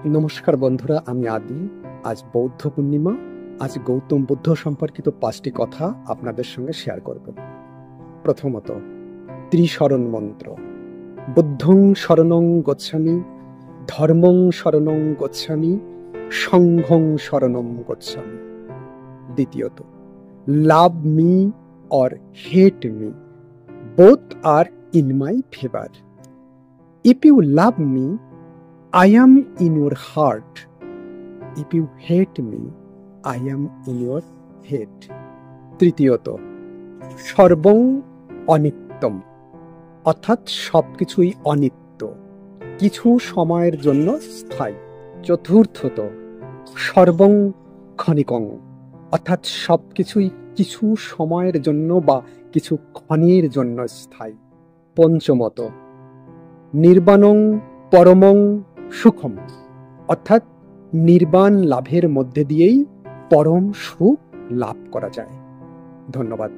নমস্কার বন্ধুরা, আমি আদি। আজ বৌদ্ধ পূর্ণিমা। আজ গৌতম বুদ্ধ সম্পর্কিত 5টি কথা আপনাদের সঙ্গে শেয়ার করব। প্রথমত, ত্রিশরণ মন্ত্র। বুদ্ধং শরণং গচ্ছামি, ধর্মং শরণং গচ্ছামি, সংঘং শরণং গচ্ছামি। দ্বিতীয়ত, love me or hate me, both are in my favour. If you love me, I am in your heart. If you hate me, I am in your head. তৃতীয়ত, সর্বং অনিত্যম, অর্থাৎ সবকিছুই অনিত্য, কিছু সময়ের জন্য স্থায়ী। চতুর্থত, সর্বং ক্ষণিকং, অর্থাৎ সবকিছুই কিছু সময়ের জন্য বা কিছু ক্ষণের জন্য স্থায়ী। পঞ্চমত, নির্বাণং পরমং সুখম, অর্থাৎ নির্বাণ লাভের মধ্যে দিয়েই পরম সুখ লাভ করা যায়। ধন্যবাদ।